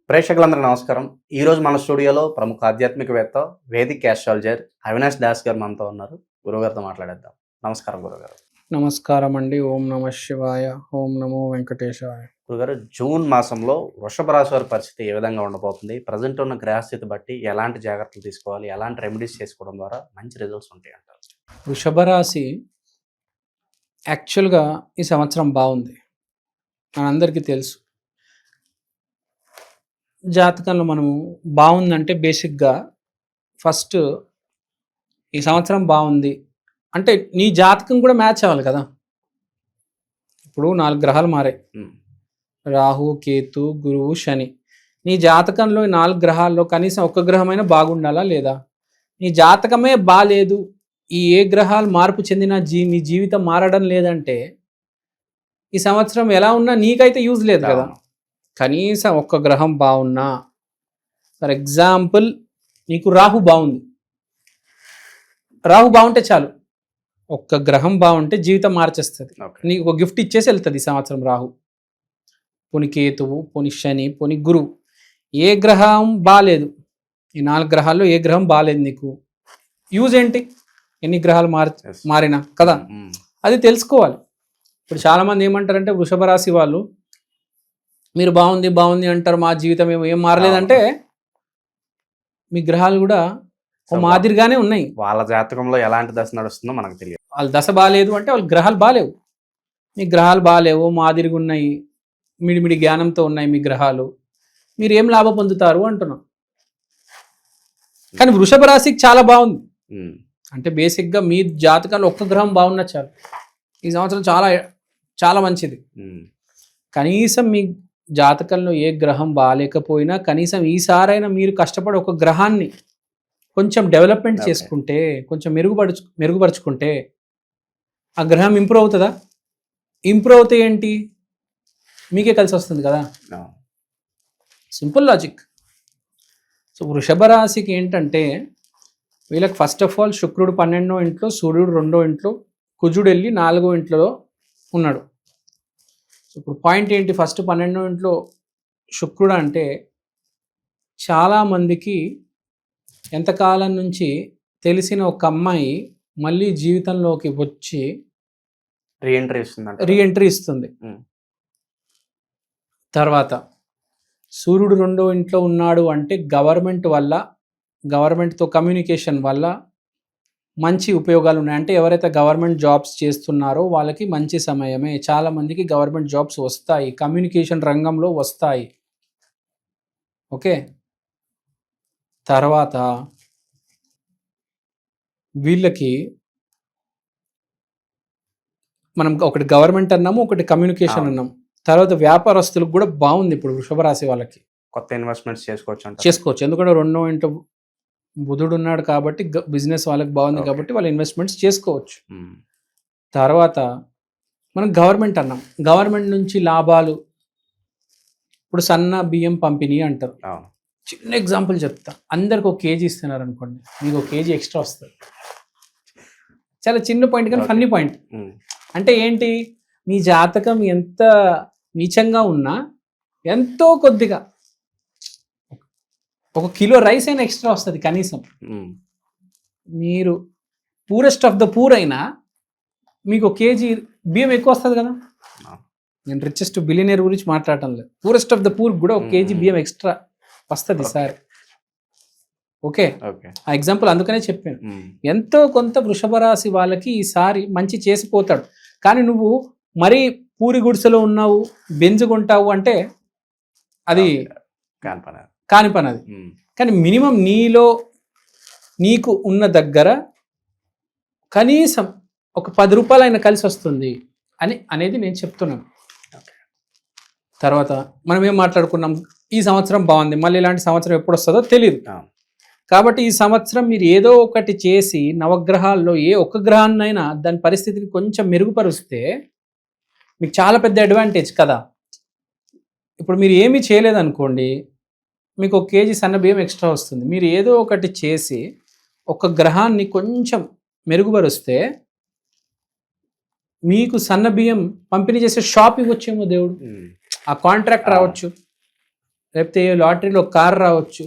ప్రేక్షకులందరూ నమస్కారం. ఈరోజు మన స్టూడియోలో ప్రముఖ ఆధ్యాత్మికవేత్త, వేదిక్ ఆస్ట్రాలజర్ అవినాష్ దాస్ గారు మనతో ఉన్నారు. గురుగారితో మాట్లాడేద్దాం. నమస్కారం గురుగారు. నమస్కారం అండి. ఓం నమ శివాయ, ఓం నమో వెంకటేశాయ. గురుగారు, జూన్ మాసంలో వృషభ రాశి వారి పరిస్థితి ఏ విధంగా ఉండబోతుంది? ప్రజెంట్ ఉన్న గ్రహస్థితి బట్టి ఎలాంటి జాగ్రత్తలు తీసుకోవాలి, ఎలాంటి రెమెడీస్ చేసుకోవడం ద్వారా మంచి రిజల్ట్స్ ఉంటాయి అంటారు? వృషభ రాశి యాక్చువల్గా ఈ సంవత్సరం బాగుంది, మనందరికీ తెలుసు. జాతకంలో మనము బాగుందంటే బేసిక్గా ఫస్ట్ ఈ సంవత్సరం బాగుంది అంటే నీ జాతకం కూడా మ్యాచ్ అవ్వాలి కదా. ఇప్పుడు 4 గ్రహాలు మారాయి, రాహు, కేతు, గురువు, శని. నీ జాతకంలో ఈ 4 గ్రహాల్లో కనీసం ఒక్క గ్రహమైనా బాగుండాలా లేదా? నీ జాతకమే బాలేదు, ఈ ఏ గ్రహాలు మార్పు చెందిన నీ జీవితం మారడం లేదంటే ఈ సంవత్సరం ఎలా ఉన్నా నీకైతే యూజ్ లేదు కదా. కనీసం ఒక్క గ్రహం బాగున్నా, ఫర్ ఎగ్జాంపుల్ నీకు రాహు బాగుంది, రాహు బాగుంటే చాలు. ఒక్క గ్రహం బాగుంటే జీవితం మార్చేస్తుంది. నీకు ఒక గిఫ్ట్ ఇచ్చేసి వెళ్తుంది ఈ సంవత్సరం రాహు. పోని కేతువు, పోని శని, పోని గురువు. ఏ గ్రహం బాగాలేదు, ఈ 4 గ్రహాల్లో ఏ గ్రహం బాగాలేదు, నీకు యూజ్ ఏంటి? ఎన్ని గ్రహాలు మారినా కదా, అది తెలుసుకోవాలి. ఇప్పుడు చాలామంది ఏమంటారంటే వృషభ రాశి వాళ్ళు, మీరు బాగుంది బాగుంది అంటారు, మా జీవితం ఏం మారలేదంటే మీ గ్రహాలు కూడా ఓ మాదిరిగానే ఉన్నాయి. వాళ్ళ జాతకంలో ఎలాంటి దశ నడుస్తుందో మనకు తెలియదు. వాళ్ళ దశ బాగాలేదు అంటే వాళ్ళ గ్రహాలు బాగాలేవు. మీ గ్రహాలు బాగాలేవు, మాదిరిగా ఉన్నాయి, మిడిమిడి జ్ఞానంతో ఉన్నాయి మీ గ్రహాలు, మీరు ఏం లాభం పొందుతారు అంటున్నాం. కానీ వృషభ రాశికి చాలా బాగుంది. అంటే బేసిక్గా మీ జాతకాలు ఒక్క గ్రహం బాగున్నా చాలు, ఈ సంవత్సరం చాలా చాలా మంచిది. కనీసం మీ జాతకంలో ఏ గ్రహం బాగాలేకపోయినా కనీసం ఈసారైనా మీరు కష్టపడి ఒక గ్రహాన్ని కొంచెం డెవలప్మెంట్ చేసుకుంటే, కొంచెం మెరుగుపరుచుకుంటే ఆ గ్రహం ఇంప్రూవ్ అవుతుందా? ఇంప్రూవ్ అవుతే ఏంటి, మీకే కలిసి వస్తుంది కదా. Simple logic. సో వృషభ రాశికి ఏంటంటే వీళ్ళకి ఫస్ట్ ఆఫ్ ఆల్ శుక్రుడు 12వ ఇంట్లో, సూర్యుడు 2వ ఇంట్లో, కుజుడు వెళ్ళి 4వ ఇంట్లో ఉన్నాడు. సో ఇప్పుడు పాయింట్ ఏంటి, ఫస్ట్ 12వ ఇంట్లో శుక్రుడు అంటే చాలామందికి ఎంతకాలం నుంచి తెలిసిన ఒక అమ్మాయి మళ్ళీ జీవితంలోకి వచ్చి రీఎంట్రీ ఇస్తుంది. తర్వాత సూర్యుడు 2వ ఇంట్లో ఉన్నాడు అంటే గవర్నమెంట్ వల్ల, గవర్నమెంట్తో కమ్యూనికేషన్ వల్ల మంచి ఉపయోగాలు ఉన్నాయి. అంటే ఎవరైతే గవర్నమెంట్ జాబ్స్ చేస్తున్నారో వాళ్ళకి మంచి సమయమే. చాలామందికి గవర్నమెంట్ జాబ్స్ వస్తాయి, కమ్యూనికేషన్ రంగంలో వస్తాయి. ఓకే, తర్వాత వీళ్ళకి మనం ఒకటి గవర్నమెంట్ అన్నాము, ఒకటి కమ్యూనికేషన్ అన్నాము. తర్వాత వ్యాపారస్తులకు కూడా బాగుంది ఇప్పుడు వృషభ రాశి వాళ్ళకి. కొత్త ఇన్వెస్ట్మెంట్స్ చేసుకోవచ్చు. ఎందుకంటే 2వ ఇంట్లో బుధుడు ఉన్నాడు కాబట్టి బిజినెస్ వాళ్ళకి బాగుంది కాబట్టి వాళ్ళు ఇన్వెస్ట్మెంట్స్ చేసుకోవచ్చు. తర్వాత మనం గవర్నమెంట్ అన్నాం, గవర్నమెంట్ నుంచి లాభాలు. ఇప్పుడు సన్న బియ్యం పంపిణీ అంటారు. చిన్న ఎగ్జాంపుల్ చెప్తా, అందరికి 1 కేజీ ఇస్తున్నారు అనుకోండి, మీకు 1 కేజీ ఎక్స్ట్రా వస్తుంది. చాలా చిన్న పాయింట్ కానీ ఫన్నీ పాయింట్. అంటే ఏంటి, మీ జాతకం ఎంత నీచంగా ఉన్నా ఎంతో కొద్దిగా 1 కిలో రైస్ అయినా ఎక్స్ట్రా వస్తుంది కనీసం. మీరు పూరెస్ట్ ఆఫ్ ద పూర్ అయినా మీకు 1 కేజీ బియ్యం ఎక్కువ వస్తుంది కదా. నేను రిచెస్ట్ బిలియనర్ గురించి మాట్లాడటం లేదు, పూరెస్ట్ ఆఫ్ ద పూర్ కూడా 1 కేజీ బియ్యం ఎక్స్ట్రా వస్తుంది సార్. ఓకే, ఆ ఎగ్జాంపుల్ అందుకనే చెప్పాను. ఎంతో కొంత వృషభ రాశి వాళ్ళకి ఈసారి మంచి చేసిపోతాడు. కానీ నువ్వు మరీ పూరి గుడిసెలో ఉన్నావు, బెంజుకుంటావు అంటే అది కాని పని అది. కానీ మినిమం నీకు ఉన్న దగ్గర కనీసం ఒక 10 రూపాయలు అయినా కలిసి వస్తుంది అనేది నేను చెప్తున్నాను. తర్వాత మనం ఏం మాట్లాడుకున్నాం, ఈ సంవత్సరం బాగుంది, మళ్ళీ ఇలాంటి సంవత్సరం ఎప్పుడు వస్తుందో తెలియదు. కాబట్టి ఈ సంవత్సరం మీరు ఏదో ఒకటి చేసి నవగ్రహాల్లో ఏ ఒక్క గ్రహాన్నైనా దాని పరిస్థితిని కొంచెం మెరుగుపరుస్తే మీకు చాలా పెద్ద అడ్వాంటేజ్ కదా. ఇప్పుడు మీరు ఏమీ చేయలేదనుకోండి, మీకు 1 కేజీ సన్న బియ్యం ఎక్స్ట్రా వస్తుంది. మీరు ఏదో ఒకటి చేసి ఒక గ్రహాన్ని కొంచెం మెరుగుపరుస్తే మీకు సన్న బియ్యం పంపిణీ చేసే షాప్ ఇవ్వచ్చేమో దేవుడు, ఆ కాంట్రాక్ట్ రావచ్చు. లేకపోతే లాటరీలో కార్ రావచ్చు,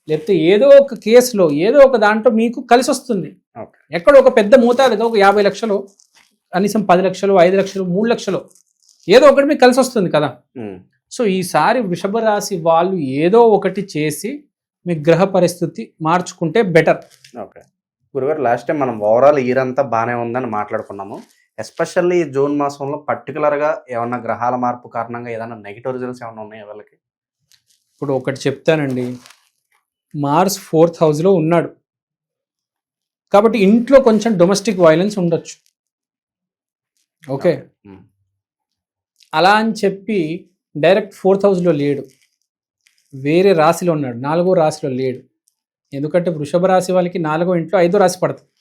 లేకపోతే ఏదో ఒక కేసులో ఏదో ఒక దాంట్లో మీకు కలిసి వస్తుంది. ఓకే. ఎక్కడ ఒక పెద్ద మోతాదుగా ఒక 50 లక్షలు, కనీసం 10 లక్షలు, 5 లక్షలు, 3 లక్షలు ఏదో ఒకటి మీకు కలిసి వస్తుంది కదా. సో ఈసారి వృషభ రాశి వాళ్ళు ఏదో ఒకటి చేసి మీ గ్రహ పరిస్థితి మార్చుకుంటే బెటర్. ఓకే గురుగారు, లాస్ట్ టైం మనం ఓవరాల్ ఇయర్ అంతా బాగానే ఉందని మాట్లాడుకున్నాము. ఎస్పెషల్లీ జూన్ మాసంలో పర్టికులర్గా ఏమన్నా గ్రహాల మార్పు కారణంగా ఏదైనా నెగిటివ్ రిజల్ట్స్ ఏమైనా ఉన్నాయా వాళ్ళకి? ఇప్పుడు ఒకటి చెప్తానండి, మార్స్ 4th హౌస్లో ఉన్నాడు కాబట్టి ఇంట్లో కొంచెం డొమెస్టిక్ వైలెన్స్ ఉండొచ్చు. ఓకే, అలా అని చెప్పి డైరెక్ట్ 4th హౌస్లో లేడు, వేరే రాశిలో ఉన్నాడు, 4వ రాశిలో లేడు. ఎందుకంటే వృషభ రాశి వాళ్ళకి 4వ ఇంట్లో 5వ రాశి పడుతుంది.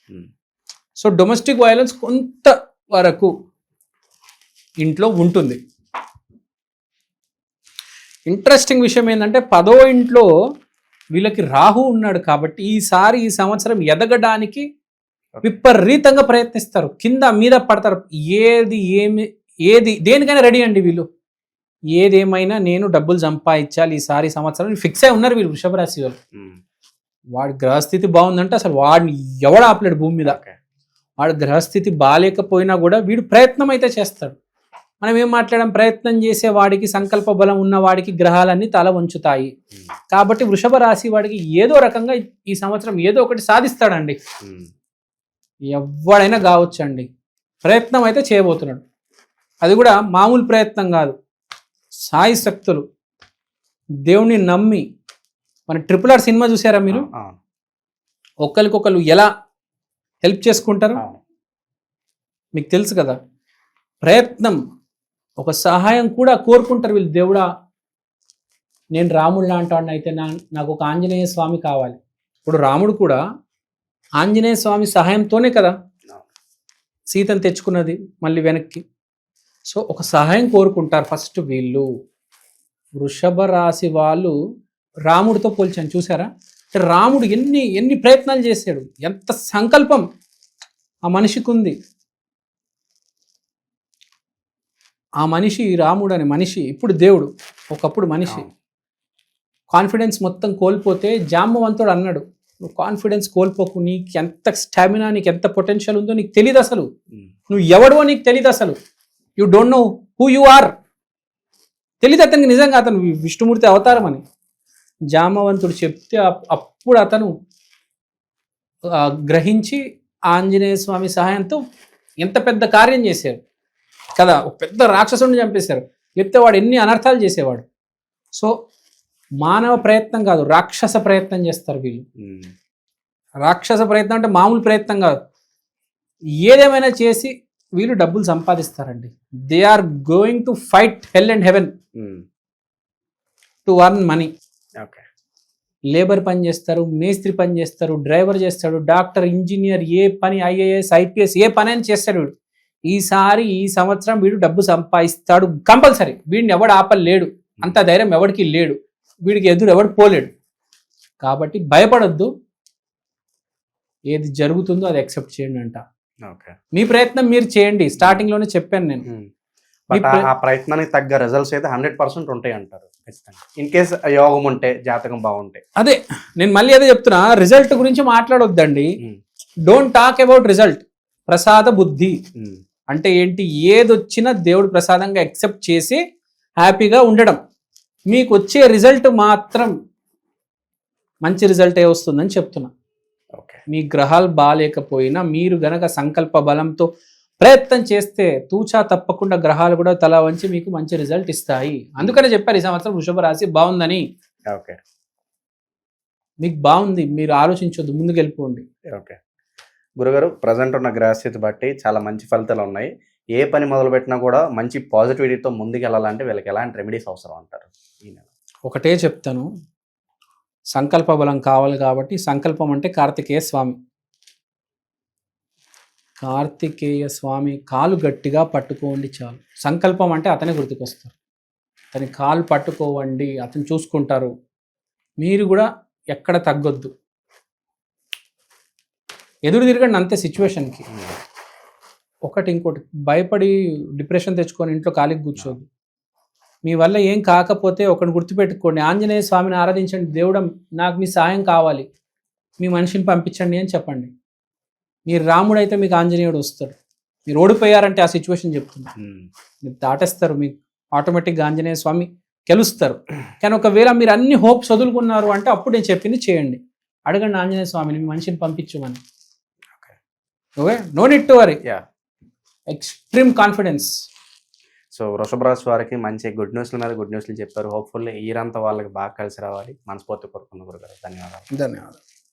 సో డొమెస్టిక్ వైలెన్స్ కొంత వరకు ఇంట్లో ఉంటుంది. ఇంట్రెస్టింగ్ విషయం ఏంటంటే 10వ ఇంట్లో వీళ్ళకి రాహు ఉన్నాడు కాబట్టి ఈసారి ఈ సంవత్సరం ఎదగడానికి విపరీతంగా ప్రయత్నిస్తారు, కింద మీద పడతారు. ఏది దేనికైనా రెడీ అండి వీళ్ళు. ఏదేమైనా నేను డబ్బులు సంపాదించాలి ఈసారి సంవత్సరం ఫిక్స్ అయి ఉన్నారు వీళ్ళు వృషభ రాశి వాళ్ళు. వాడి గ్రహస్థితి బాగుందంటే అసలు వాడిని ఎవడు ఆపలేడు భూమి మీద. వాడి గ్రహస్థితి బాగాలేకపోయినా కూడా వీడు ప్రయత్నం అయితే చేస్తాడు. మనం ఏం మాట్లాడడం, ప్రయత్నం చేసే వాడికి, సంకల్ప బలం ఉన్న వాడికి గ్రహాలన్నీ తల వంచుతాయి. కాబట్టి వృషభ రాశి వాడికి ఏదో రకంగా ఈ సంవత్సరం ఏదో ఒకటి సాధిస్తాడండి. ఎవడైనా కావచ్చండి, ప్రయత్నం అయితే చేయబోతున్నాడు. అది కూడా మామూలు ప్రయత్నం కాదు, సాయి శక్తులు, దేవుణ్ణి నమ్మి. మన RRR సినిమా చూసారా మీరు? ఒకరికొకరు ఎలా హెల్ప్ చేసుకుంటారు మీకు తెలుసు కదా. ప్రయత్నం, ఒక సహాయం కూడా కోరుకుంటారు వీళ్ళు. దేవుడా, నేను రాముడు లాంటి వాడిని అయితే నాకు ఒక ఆంజనేయ స్వామి కావాలి. ఇప్పుడు రాముడు కూడా ఆంజనేయ స్వామి సహాయంతోనే కదా సీతను తెచ్చుకున్నది మళ్ళీ వెనక్కి. సో ఒక సహాయం కోరుకుంటారు ఫస్ట్ వీళ్ళు. వృషభ రాశి వాళ్ళు రాముడితో పోల్చాను చూసారా. రాముడు ఎన్ని ప్రయత్నాలు చేశాడు, ఎంత సంకల్పం ఆ మనిషికి ఉంది. ఆ మనిషి, రాముడు అనే మనిషి ఇప్పుడు దేవుడు, ఒకప్పుడు మనిషి. కాన్ఫిడెన్స్ మొత్తం కోల్పోతే జాంబవంతుడు అన్నాడు, నువ్వు కాన్ఫిడెన్స్ కోల్పోకు, నీకు ఎంత స్టామినా, నీకు ఎంత పొటెన్షియల్ ఉందో నీకు తెలియదు, అసలు నువ్వు ఎవడో నీకు తెలియదు, అసలు you don't know who you are. తెలియదు అతనికి నిజంగా అతను విష్ణుమూర్తి అవతారం అని. జాంబవంతుడు చెప్తే అప్పుడు అతను గ్రహించి ఆంజనేయ స్వామి సహాయంతో ఎంత పెద్ద కార్యం చేశారు కదా. ఒక పెద్ద రాక్షసుడిని చంపేశారు, చెప్తే వాడు ఎన్ని అనర్థాలు చేసేవాడు. సో మానవ ప్రయత్నం కాదు, రాక్షస ప్రయత్నం చేస్తారు వీళ్ళు. రాక్షస ప్రయత్నం అంటే మామూలు ప్రయత్నం కాదు. ఏదేమైనా చేసి వీళ్ళు డబ్బులు సంపాదిస్తారండి. They are going to fight hell and heaven to earn money. Labour పని చేస్తారు, మేస్త్రి పని చేస్తారు, డ్రైవర్ చేస్తాడు, డాక్టర్, ఇంజనీర్, ఏ పని, IAS, IPS, ఏ పని అని చేస్తాడు వీడు. ఈ సంవత్సరం వీడు డబ్బు సంపాదిస్తాడు కంపల్సరీ. వీడిని ఎవడు ఆపలేడు, అంత ధైర్యం ఎవడికి లేడు, వీడికి ఎదురు ఎవడు పోలేడు. కాబట్టి భయపడొద్దు, ఏది జరుగుతుందో అది యాక్సెప్ట్ చేయండి అంట. మీ ప్రయత్నం మీరు చేయండి, స్టార్టింగ్ లోనే చెప్పాను నేను. ఆ ప్రయత్నానికి తగ్గ రిజల్ట్స్ అయితే 100% ఉంటాయి అంటారు. ఇన్ కేస్ యోగం ఉంటే, జాతకం బాగుంటే. అదే నేను మళ్ళీ అదే చెప్తున్నా, రిజల్ట్ గురించి మాట్లాడొద్దండి. Don't talk about result. ప్రసాద బుద్ధి అంటే ఏంటి, ఏదొచ్చినా దేవుడు ప్రసాదంగా యాక్సెప్ట్ చేసి హ్యాపీగా ఉండడం. మీకు వచ్చే రిజల్ట్ మాత్రం మంచి రిజల్టే వస్తుందని చెప్తున్నా. మీ గ్రహాలు బాగాలేకపోయినా మీరు గనక సంకల్ప బలంతో ప్రయత్నం చేస్తే తూచా తప్పకుండా గ్రహాలు కూడా తల వంచి మీకు మంచి రిజల్ట్ ఇస్తాయి. అందుకనే చెప్పారు ఈ సంవత్సరం వృషభ రాశి బాగుందని. మీకు బాగుంది, మీరు ఆలోచించొద్దు, ముందుకు వెళ్ళిపోండి. ఓకే గురుగారు, ప్రజెంట్ ఉన్న గ్రహస్థితి బట్టి చాలా మంచి ఫలితాలు ఉన్నాయి. ఏ పని మొదలుపెట్టినా కూడా మంచి పాజిటివిటీతో ముందుకు వెళ్ళాలంటే వీళ్ళకి ఎలాంటి రెమెడీస్ అవసరం అంటారు? ఒకటే చెప్తాను, సంకల్ప బలం కావాలి కాబట్టి సంకల్పం అంటే కార్తికేయ స్వామి. కార్తికేయ స్వామి కాలు గట్టిగా పట్టుకోండి చాలు. సంకల్పం అంటే అతనే గుర్తుకొస్తారు. అతని కాలు పట్టుకోవండి, అతను చూసుకుంటారు. మీరు కూడా ఎక్కడ తగ్గొద్దు, ఎదురు తిరగండి అంతే సిచ్యువేషన్కి. ఇంకోటి భయపడి డిప్రెషన్ తెచ్చుకొని ఇంట్లో ఖాళీకి కూర్చోద్దు. మీ వల్ల ఏం కాకపోతే ఒకటి గుర్తుపెట్టుకోండి, ఆంజనేయ స్వామిని ఆరాధించండి. దేవుడా నాకు మీ సాయం కావాలి, మీ మనిషిని పంపించండి అని చెప్పండి. మీరు రాముడు అయితే మీకు ఆంజనేయుడు వస్తాడు. మీరు ఓడిపోయారంటే ఆ సిచ్యువేషన్ చెప్తుంది, మీరు దాటేస్తారు, మీకు ఆటోమేటిక్గా ఆంజనేయ స్వామి గెలుస్తారు. కానీ ఒకవేళ మీరు అన్ని హోప్స్ వదులుకున్నారు అంటే అప్పుడు నేను చెప్పింది చేయండి. అడగండి ఆంజనేయ స్వామిని మీ మనిషిని పంపించమని. Okay, no need to worry, extreme confidence. So వృషభ రాశి వారికి మంచి గుడ్ న్యూస్ల మీద గుడ్ న్యూస్లు చెప్పారు. హోప్ఫుల్లీ ఇయర్ అంతా వాళ్ళకి బాగా కలిసి రావాలి మనస్ఫూర్తి కోరుకున్న గురుగారు. ధన్యవాదాలు. ధన్యవాదాలు.